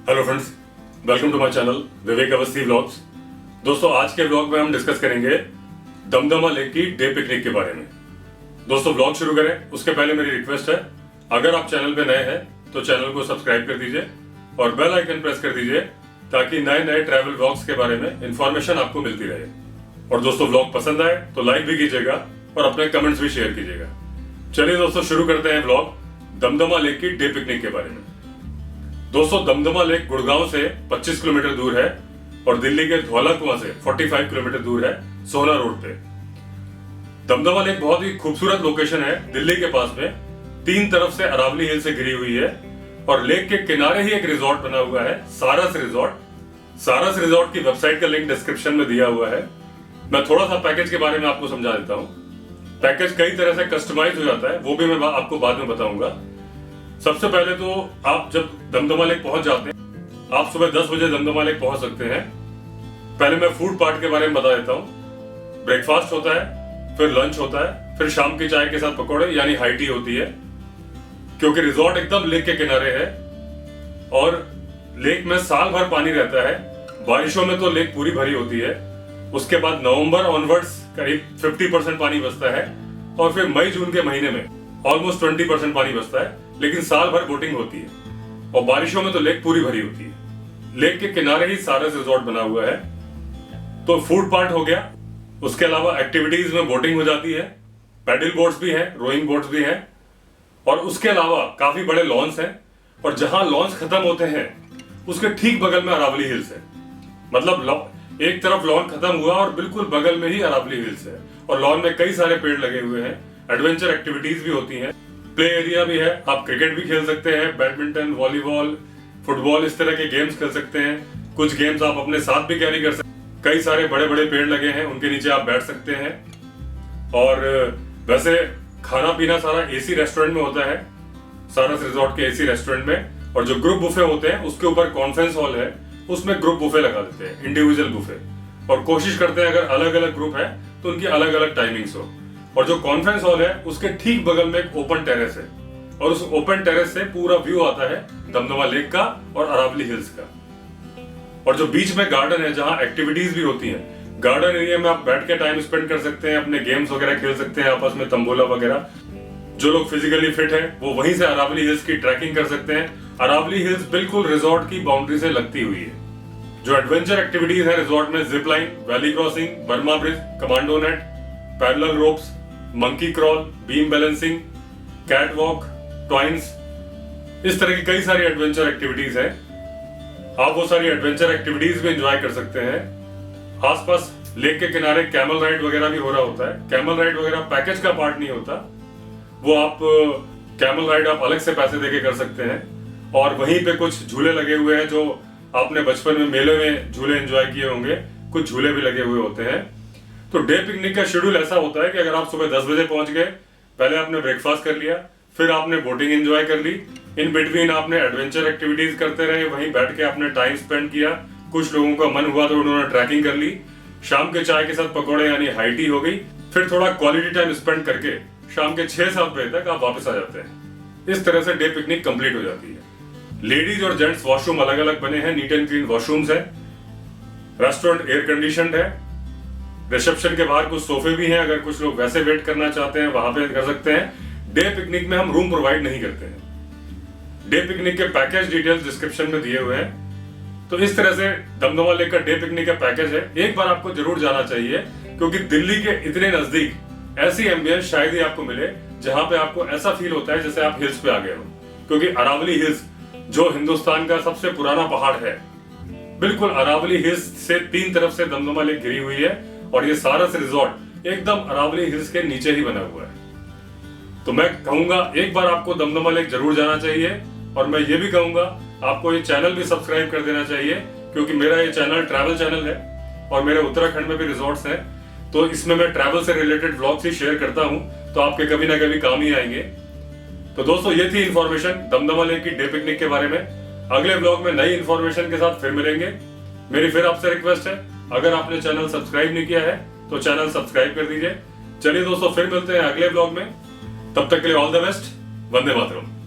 Hello friends, welcome to my channel Vivek Awasthi vlogs. दोस्तों, आज के व्लॉग में हम डिस्कस करेंगे दमदमा लेक की डे पिकनिक के बारे में। दोस्तों, व्लॉग शुरू करें उसके पहले मेरी रिक्वेस्ट है, अगर आप चैनल पे नए हैं तो चैनल को सब्सक्राइब कर दीजिए और बेल आइकन प्रेस कर दीजिए ताकि नए नए ट्रैवल व्लॉग्स के बारे में इंफॉर्मेशन आपको मिलती रहे। और दोस्तों, व्लॉग पसंद आए तो लाइक भी कीजिएगा और अपने कमेंट्स भी शेयर कीजिएगा। चलिए दोस्तों, शुरू करते हैं व्लॉग दमदमा लेक की डे पिकनिक के बारे में। दोस्तों, दमदमा लेक गुड़गांव से 25 किलोमीटर दूर है और दिल्ली के धौला कुआं से 45 किलोमीटर दूर है, सोहना रोड पे। दमदमा लेक बहुत ही खूबसूरत लोकेशन है, दिल्ली के पास में। तीन तरफ से अरावली हिल से घिरी हुई है और लेक के किनारे ही एक रिजॉर्ट बना हुआ है, सारस रिजॉर्ट। सारस रिजॉर्ट की वेबसाइट का लिंक डिस्क्रिप्शन में दिया हुआ है। मैं थोड़ा सा पैकेज के बारे में आपको समझा देता हूँ। पैकेज कई तरह से कस्टमाइज हो जाता है, वो भी मैं आपको बाद में बताऊंगा। सबसे पहले तो आप जब दमदमा लेक पहुंच जाते हैं, आप सुबह 10 बजे दमदमा लेक पहुंच सकते हैं। पहले मैं फूड पार्ट के बारे में बता देता हूँ। ब्रेकफास्ट होता है, फिर लंच होता है, फिर शाम की चाय के साथ पकौड़े यानी हाई टी होती है। क्योंकि रिजॉर्ट एकदम लेक के किनारे है और लेक में साल भर पानी रहता है। बारिशों में तो लेक पूरी भरी होती है, उसके बाद नवंबर ऑनवर्ड्स करीब 50% पानी बचता है और फिर मई जून के महीने में ऑलमोस्ट 20% पानी बचता है। लेकिन साल भर बोटिंग होती है और बारिशों में तो लेक पूरी भरी होती है। लेक के किनारे ही सारस रिजॉर्ट बना हुआ है। तो फूड पार्ट हो गया, उसके अलावा एक्टिविटीज में बोटिंग हो जाती है, पैडल बोट्स भी हैं, रोइंग बोट्स भी हैं और उसके अलावा काफी बड़े लॉन्स हैं। और जहां लॉन्स खत्म होते हैं उसके ठीक बगल में अरावली हिल्स है। मतलब एक तरफ लॉन खत्म हुआ और बिल्कुल बगल में ही अरावली हिल्स है और लॉन में कई सारे पेड़ लगे हुए हैं। एडवेंचर एक्टिविटीज भी होती हैं, प्ले एरिया भी है, आप क्रिकेट भी खेल सकते हैं, बैडमिंटन, वॉलीबॉल, फुटबॉल, इस तरह के गेम्स खेल सकते हैं। कुछ गेम्स आप अपने साथ भी कैरी कर सकते हैं। कई सारे बड़े बड़े पेड़ लगे हैं, उनके नीचे आप बैठ सकते हैं। और वैसे खाना पीना सारा एसी रेस्टोरेंट में होता है, सारस रिजॉर्ट के एसी रेस्टोरेंट में। और जो ग्रुप बुफे होते हैं उसके ऊपर कॉन्फ्रेंस हॉल है, उसमें ग्रुप बुफे लगा देते हैं, इंडिविजुअल बुफे। और कोशिश करते हैं अगर अलग अलग ग्रुप है तो उनकी अलग अलग टाइमिंग्स हो। और जो कॉन्फ्रेंस हॉल है उसके ठीक बगल में एक ओपन टेरेस है और उस ओपन टेरेस से पूरा व्यू आता है दमदमा लेक का और अरावली हिल्स का। और जो बीच में गार्डन है जहां एक्टिविटीज भी होती हैं, गार्डन एरिया में आप बैठ के टाइम स्पेंड कर सकते हैं, अपने गेम्स वगैरह खेल सकते हैं आपस में, तंबोला वगैरह। जो लोग फिजिकली फिट है वो वहीं से अरावली हिल्स की ट्रैकिंग कर सकते हैं। अरावली हिल्स बिल्कुल रिजॉर्ट की बाउंड्री से लगती हुई है। जो एडवेंचर एक्टिविटीज है रिजॉर्ट में, zip line, valley crossing, Burma bridge, commando net, parallel ropes, monkey crawl, beam balancing, cat walk, twines, इस तरह की कई सारी एडवेंचर एक्टिविटीज हैं। आप वो सारी एडवेंचर एक्टिविटीज भी एंजॉय कर सकते हैं। आसपास लेक के किनारे कैमल राइड वगैरह भी हो रहा होता है। कैमल राइड वगैरह पैकेज का पार्ट नहीं होता, वो आप कैमल राइड आप अलग से पैसे देके कर सकते हैं। और वहीं पे कुछ झूले लगे हुए हैं, जो आपने बचपन में मेले में झूले एंजॉय किए होंगे, कुछ झूले भी लगे हुए होते हैं। तो डे पिकनिक का शेड्यूल ऐसा होता है कि अगर आप सुबह 10 बजे पहुंच गए, पहले आपने ब्रेकफास्ट कर लिया, फिर आपने बोटिंग एंजॉय कर ली, इन बिटवीन आपने एडवेंचर एक्टिविटीज करते रहे, वहीं बैठ के आपने टाइम स्पेंड किया। कुछ लोगों का मन हुआ तो उन्होंने ट्रैकिंग कर ली, शाम के चाय के साथ पकौड़े यानी हाई टी हो गई। फिर थोड़ा क्वालिटी टाइम स्पेंड करके शाम के 6-7 बजे तक आप वापस आ जाते हैं। इस तरह से डे पिकनिक कंप्लीट हो जाती है। लेडीज और जेंट्स वॉशरूम अलग अलग बने हैं, नीट एंड क्लीन वॉशरूम्स है। रेस्टोरेंट एयर कंडीशनड है। रिसेप्शन के बाहर कुछ सोफे भी हैं, अगर कुछ लोग वैसे वेट करना चाहते हैं वहां पे कर सकते हैं। डे पिकनिक में हम रूम प्रोवाइड नहीं करते हैं। डे पिकनिक के पैकेज डिटेल्स डिस्क्रिप्शन में दिए हुए हैं। तो इस तरह से दमदमा लेक का डे पिकनिक का पैकेज है। एक बार आपको जरूर जाना चाहिए, क्योंकि दिल्ली के इतने नजदीक ऐसी एम्बियंस शायद ही आपको मिले जहां पे आपको ऐसा फील होता है जैसे आप हिल्स पे आ गए हो। क्योंकि अरावली हिल्स जो हिंदुस्तान का सबसे पुराना पहाड़ है, बिल्कुल अरावली हिल्स से तीन तरफ से दमदमा लेक घिरी हुई है और ये सारस रिजॉर्ट एकदम अरावली हिल्स के नीचे ही बना हुआ है। तो मैं कहूंगा एक बार आपको दमदमा लेक जरूर जाना चाहिए। और मैं ये भी कहूंगा आपको ये चैनल भी सब्सक्राइब कर देना चाहिए, क्योंकि मेरा ये चैनल ट्रैवल चैनल है और मेरे उत्तराखंड में भी रिजॉर्ट्स हैं। तो इसमें मैं ट्रैवल से रिलेटेड व्लॉग्स ही शेयर करता हूं, तो आपके कभी ना कभी काम ही आएंगे। तो दोस्तों, ये थी इंफॉर्मेशन दमदमा लेक की डे पिकनिक के बारे में। अगले व्लॉग में नई इंफॉर्मेशन के साथ फिर मिलेंगे। मेरी फिर आपसे रिक्वेस्ट है, अगर आपने चैनल सब्सक्राइब नहीं किया है तो चैनल सब्सक्राइब कर दीजिए। चलिए दोस्तों, फिर मिलते हैं अगले व्लॉग में। तब तक के लिए all the best. Vande Mataram.